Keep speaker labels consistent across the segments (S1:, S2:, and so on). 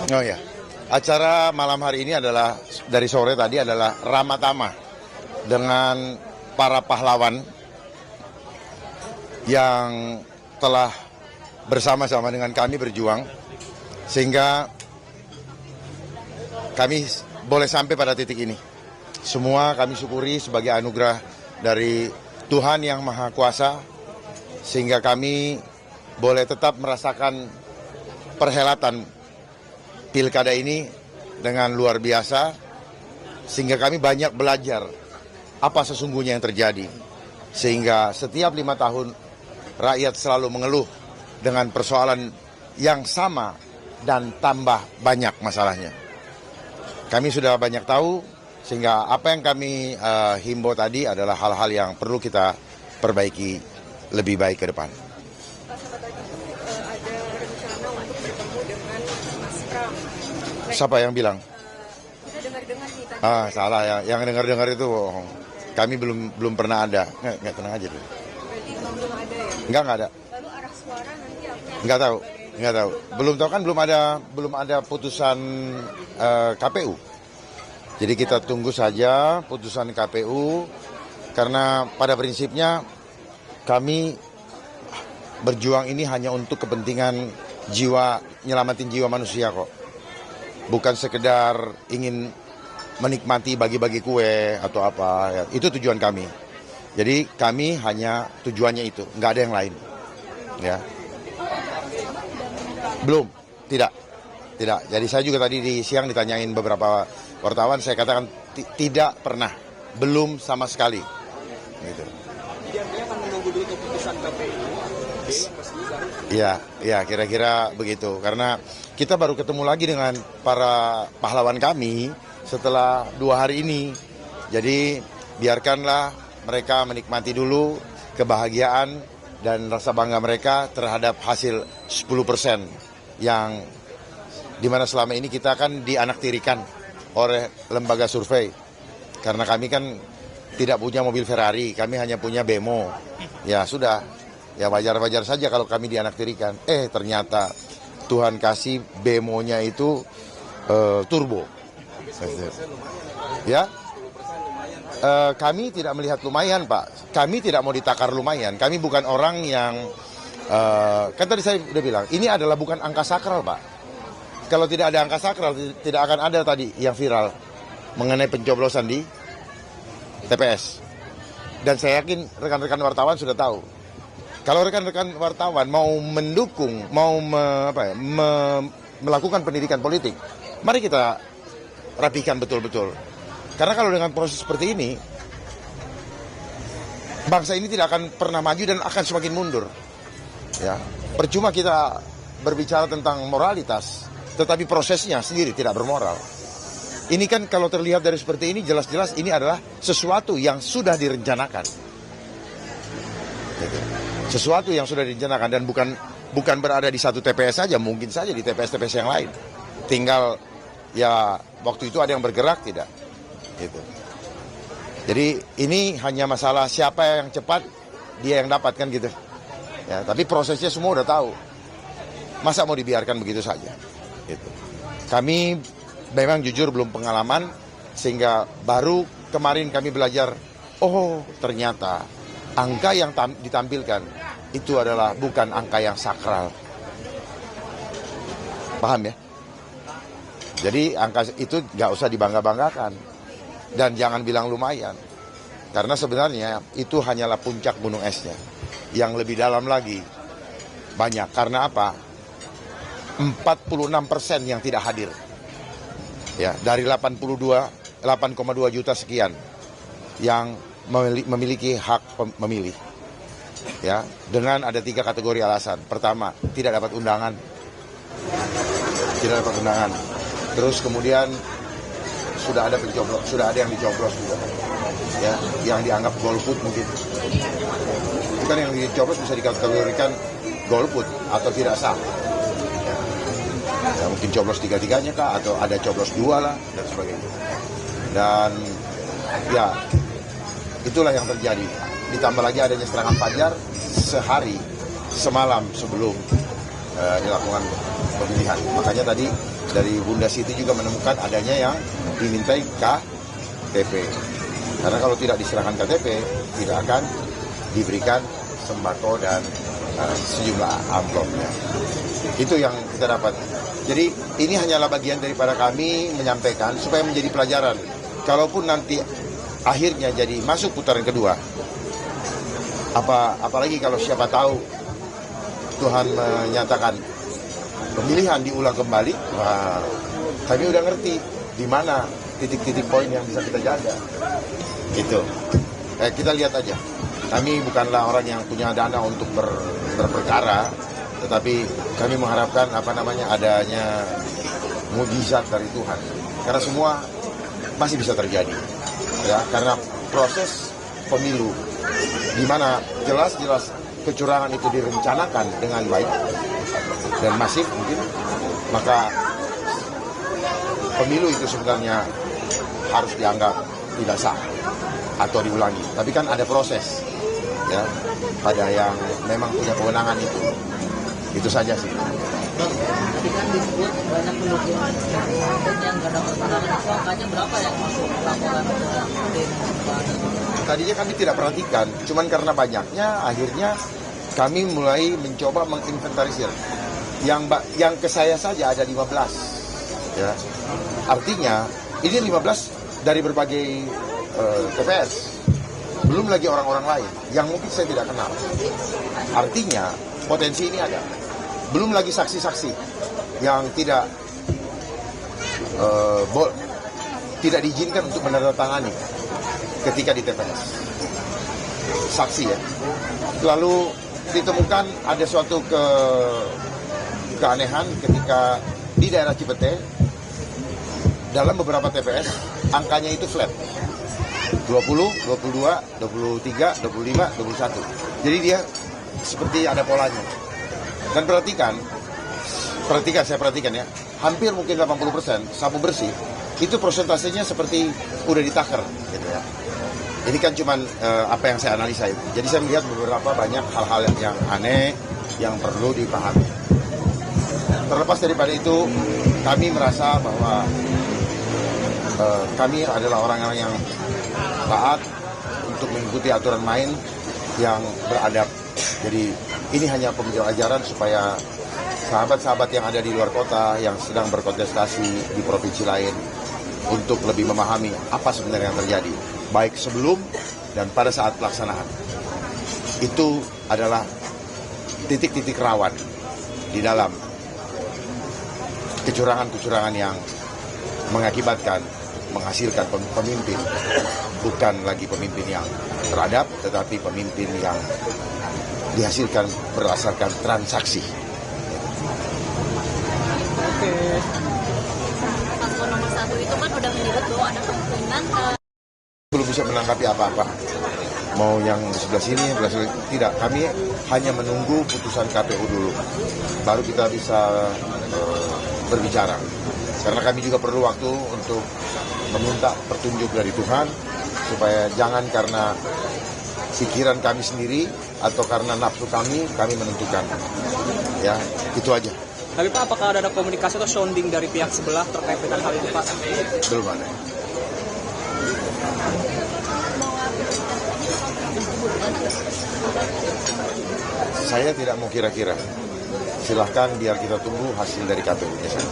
S1: Oh ya, acara malam hari ini adalah dari sore tadi adalah Ramatama dengan para pahlawan yang telah bersama-sama dengan kami berjuang sehingga kami boleh sampai pada titik ini. Semua kami syukuri sebagai anugerah dari Tuhan Yang Maha Kuasa sehingga kami boleh tetap merasakan perhelatan pilkada ini dengan luar biasa sehingga kami banyak belajar apa sesungguhnya yang terjadi sehingga setiap 5 tahun rakyat selalu mengeluh dengan persoalan yang sama dan tambah banyak masalahnya. Kami sudah banyak tahu sehingga apa yang kami himbau tadi adalah hal-hal yang perlu kita perbaiki lebih baik ke depan.
S2: Pak, siapa tadi ada rencana untuk bertemu dengan Mas Pram.
S1: Siapa yang bilang?
S2: Kita dengar-dengar nih tadi.
S1: Salah ya. Yang dengar-dengar itu bohong. Kami belum pernah ada. Nggak tenang aja dulu.
S2: Berarti belum ada ya?
S1: Nggak ada.
S2: Lalu arah suara nanti apa?
S1: Nggak tahu. Belum tahu kan belum ada putusan KPU. Jadi kita tunggu saja putusan KPU karena pada prinsipnya kami berjuang ini hanya untuk kepentingan jiwa, nyelamatin jiwa manusia kok. Bukan sekedar ingin menikmati bagi-bagi kue atau apa. Ya. Itu tujuan kami. Jadi kami hanya tujuannya itu, nggak ada yang lain. Ya. Belum, tidak. Jadi saya juga tadi di siang ditanyain beberapa wartawan, saya katakan tidak pernah, belum sama sekali. Gitu.
S3: Jadi artinya akan menunggu dulu keputusan KPU.
S1: Iya, kira-kira begitu. Karena kita baru ketemu lagi dengan para pahlawan kami setelah 2 hari ini. Jadi biarkanlah mereka menikmati dulu kebahagiaan dan rasa bangga mereka terhadap hasil 10% yang dimana selama ini kita kan dianaktirikan oleh lembaga survei. Karena kami kan tidak punya mobil Ferrari, kami hanya punya bemo. Ya sudah, ya wajar-wajar saja kalau kami dianaktirikan. Ternyata Tuhan kasih bemonya itu turbo. Ya, kami tidak melihat lumayan Pak. Kami tidak mau ditakar lumayan. Kami bukan orang yang, kan tadi saya udah bilang, ini adalah bukan angka sakral Pak. Kalau tidak ada angka sakral, tidak akan ada tadi yang viral mengenai pencoblosan di TPS. Dan saya yakin rekan-rekan wartawan sudah tahu. Kalau rekan-rekan wartawan mau mendukung, mau melakukan pendidikan politik, mari kita rapikan betul-betul. Karena kalau dengan proses seperti ini, bangsa ini tidak akan pernah maju dan akan semakin mundur. Ya, percuma kita berbicara tentang moralitas, tetapi prosesnya sendiri tidak bermoral. Ini kan kalau terlihat dari seperti ini, jelas-jelas ini adalah sesuatu yang sudah direncanakan. Gitu. Sesuatu yang sudah direncanakan dan bukan berada di satu TPS saja, mungkin saja di TPS-TPS yang lain. Tinggal ya waktu itu ada yang bergerak tidak. Gitu. Jadi ini hanya masalah siapa yang cepat dia yang dapat kan gitu. Ya, tapi prosesnya semua udah tahu. Masa mau dibiarkan begitu saja? Gitu. Kami memang jujur belum pengalaman sehingga baru kemarin kami belajar. Oh ternyata angka yang ditampilkan itu adalah bukan angka yang sakral. Paham ya? Jadi angka itu nggak usah dibangga-banggakan dan jangan bilang lumayan. Karena sebenarnya itu hanyalah puncak gunung esnya. Yang lebih dalam lagi banyak. Karena apa? 46% yang tidak hadir. Ya, dari 8,2 juta sekian yang memiliki hak memilih. Ya, dengan ada 3 kategori alasan. Pertama, tidak dapat undangan. Terus kemudian sudah ada yang dicoblos juga. Ya, yang dianggap golput mungkin. Itu kan yang dicoblos bisa dikategorikan golput atau tidak sah. Ya, mungkin coblos 3-3-nya kah atau ada coblos 2 lah dan sebagainya. Dan ya itulah yang terjadi. Ditambah lagi adanya serangan fajar semalam sebelum dilakukan pemilihan. Makanya tadi dari Bunda Siti juga menemukan adanya yang dimintai KTP. Karena kalau tidak diserahkan KTP, tidak akan diberikan sembako dan sejumlah amplopnya. Itu yang kita dapat. Jadi ini hanyalah bagian daripada kami menyampaikan supaya menjadi pelajaran. Kalaupun nanti akhirnya jadi masuk putaran kedua, apalagi kalau siapa tahu Tuhan menyatakan pemilihan diulang kembali, wah, kami udah ngerti di mana titik-titik poin yang bisa kita jaga. Itu. Kita lihat aja. Kami bukanlah orang yang punya dana untuk berperkara, tetapi kami mengharapkan adanya mukjizat dari Tuhan. Karena semua masih bisa terjadi. Ya, karena proses pemilu di mana jelas-jelas kecurangan itu direncanakan dengan baik dan masif mungkin, maka pemilu itu sebenarnya harus dianggap tidak sah atau diulangi. Tapi kan ada proses ya pada yang memang punya kewenangan itu. Itu saja sih.
S4: Tadi kan disebut banyak pendukung yang gak dapat undangan, itu angkanya berapa yang masuk laporan tim?
S1: Tadinya kami tidak perhatikan, cuman karena banyaknya akhirnya kami mulai mencoba menginventarisir. Yang ke saya saja ada 15. Ya. Artinya ini 15 dari berbagai TPS. Belum lagi orang-orang lain yang mungkin saya tidak kenal. Artinya potensi ini ada. Belum lagi saksi-saksi yang tidak diizinkan untuk menandatangani ketika di TPS. Saksi ya. Lalu ditemukan ada suatu keanehan ketika di daerah Cipete dalam beberapa TPS angkanya itu flat. 20, 22, 23, 25, 21. Jadi dia seperti ada polanya. Dan saya perhatikan ya, hampir mungkin 80% sapu bersih, itu persentasenya seperti udah ditakar gitu ya. Ini kan cuman apa yang saya analisa itu. Jadi saya melihat beberapa banyak hal-hal yang aneh yang perlu dipahami. Terlepas daripada itu, kami merasa bahwa kami adalah orang-orang yang taat untuk mengikuti aturan main yang beradab. Jadi ini hanya pembelajaran supaya sahabat-sahabat yang ada di luar kota yang sedang berkontestasi di provinsi lain untuk lebih memahami apa sebenarnya yang terjadi, baik sebelum dan pada saat pelaksanaan. Itu adalah titik-titik rawan di dalam kecurangan-kecurangan yang mengakibatkan menghasilkan pemimpin, bukan lagi pemimpin yang beradab, tetapi pemimpin yang dihasilkan berdasarkan transaksi.
S5: Paslon nomor 1 itu kan udah menyebut bahwa ada kemungkinan
S1: Belum bisa menanggapi apa-apa. Mau yang sebelah sini, sebelah sini. Tidak, kami hanya menunggu putusan KPU dulu. Baru kita bisa berbicara. Karena kami juga perlu waktu untuk meminta petunjuk dari Tuhan, supaya jangan karena pikiran kami sendiri atau karena nafsu kami menentukan. Ya, itu aja.
S3: Tapi Pak, apakah ada komunikasi atau sounding dari pihak sebelah terkait dengan hal itu Pak?
S1: Belum ada. Saya tidak mau kira-kira. Silahkan biar kita tunggu hasil dari KPU-nya saja.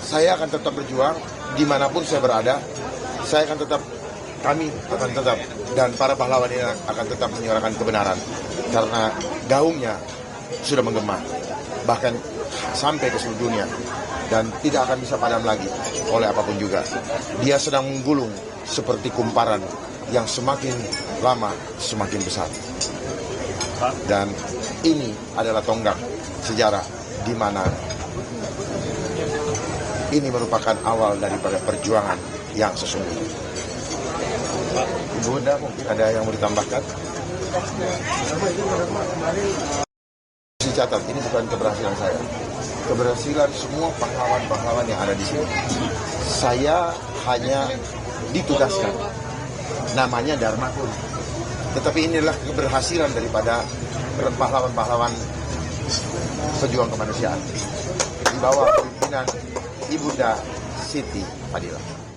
S1: Saya akan tetap berjuang dimanapun saya berada. Saya akan tetap, kami akan tetap, dan para pahlawan ini akan tetap menyuarakan kebenaran karena gaungnya sudah menggema bahkan sampai ke seluruh dunia dan tidak akan bisa padam lagi oleh apapun juga. Dia sedang menggulung seperti kumparan yang semakin lama semakin besar. Dan ini adalah tonggak sejarah di mana ini merupakan awal daripada perjuangan yang sesungguhnya. Ibu Bunda, mungkin ada yang mau ditambahkan? Dicatat, ini bukan keberhasilan saya. Keberhasilan semua pahlawan-pahlawan yang ada di sini. Saya hanya ditugaskan. Namanya Dharma Kun. Tetapi inilah keberhasilan daripada pahlawan-pahlawan pejuang kemanusiaan di bawah pimpinan Ibunda Siti Fadila.